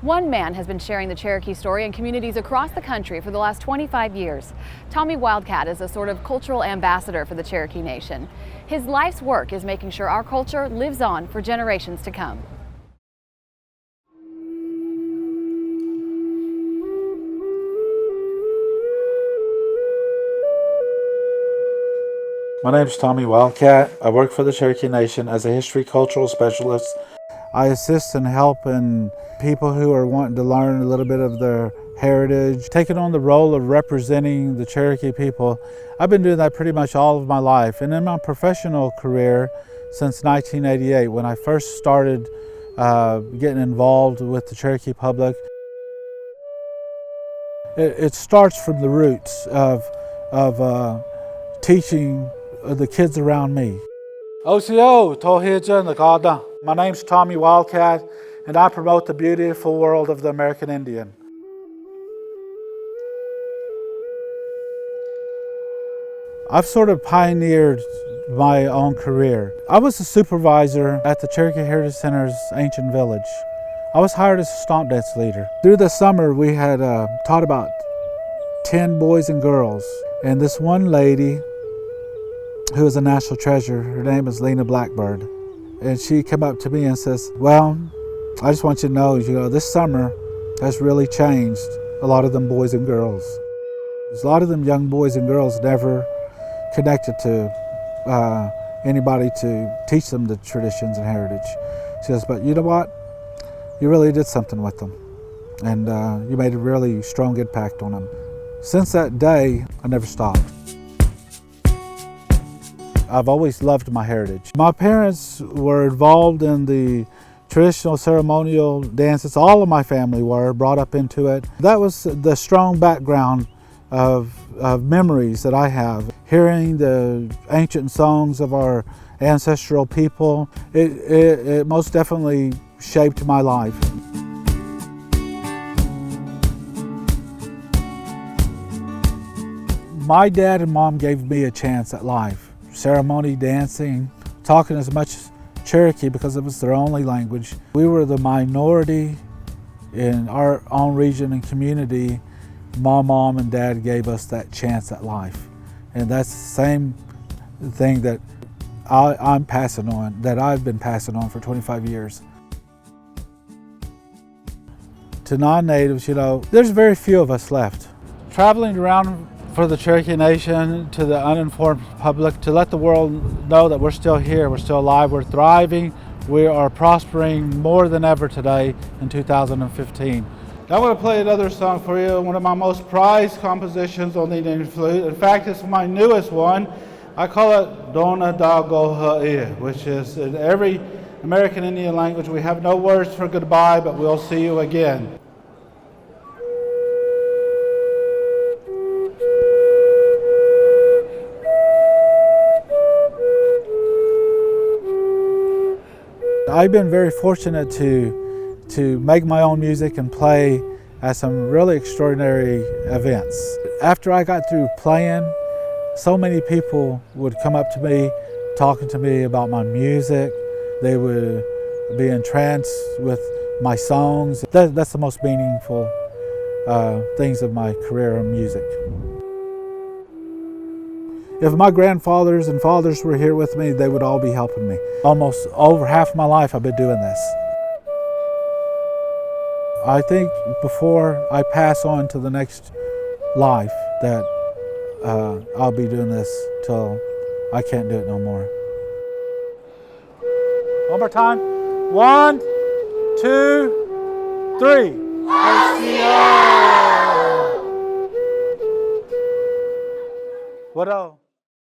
One man has been sharing the Cherokee story in communities across the country for the last 25 years. Tommy Wildcat is a sort of cultural ambassador for the Cherokee Nation. His life's work is making sure our culture lives on for generations to come. My name is Tommy Wildcat. I work for the Cherokee Nation as a history cultural specialist. I assist and help in people who are wanting to learn a little bit of their heritage, taking on the role of representing the Cherokee people. I've been doing that pretty much all of my life, and in my professional career since 1988, when I first started getting involved with the Cherokee public. It starts from the roots of teaching the kids around me. Osiyo, my name's Tommy Wildcat, and I promote the beautiful world of the American Indian. I've sort of pioneered my own career. I was a supervisor at the Cherokee Heritage Center's ancient village. I was hired as a stomp dance leader. Through the summer, we had taught about 10 boys and girls, and this one lady who is a national treasure, her name is Lena Blackbird, and she came up to me and says, well, I just want you to know, this summer has really changed a lot of them boys and girls. A lot of them young boys and girls never connected to anybody to teach them the traditions and heritage. She says, but you know what? You really did something with them, and you made a really strong impact on them. Since that day, I never stopped. I've always loved my heritage. My parents were involved in the traditional ceremonial dances. All of my family were brought up into it. That was the strong background of memories that I have. Hearing the ancient songs of our ancestral people, it most definitely shaped my life. My dad and mom gave me a chance at life. Ceremony dancing, talking as much Cherokee because it was their only language. We were the minority in our own region and community. My mom and dad gave us that chance at life. And that's the same thing that I'm passing on, that I've been passing on for 25 years. To non-natives, there's very few of us left. Traveling around for the Cherokee Nation, to the uninformed public, to let the world know that we're still here, we're still alive, we're thriving, we are prospering more than ever today in 2015. Now I'm going to play another song for you, one of my most prized compositions on the Indian flute. In fact, it's my newest one. I call it Dona Da Goha'e, which is in every American Indian language. We have no words for goodbye, but we'll see you again. I've been very fortunate to make my own music and play at some really extraordinary events. After I got through playing, so many people would come up to me, talking to me about my music. They would be entranced with my songs. That's the most meaningful things of my career in music. If my grandfathers and fathers were here with me, they would all be helping me. Almost over half my life I've been doing this. I think before I pass on to the next life that I'll be doing this till I can't do it no more. One more time. 1, 2, 3. Osiyo! What else?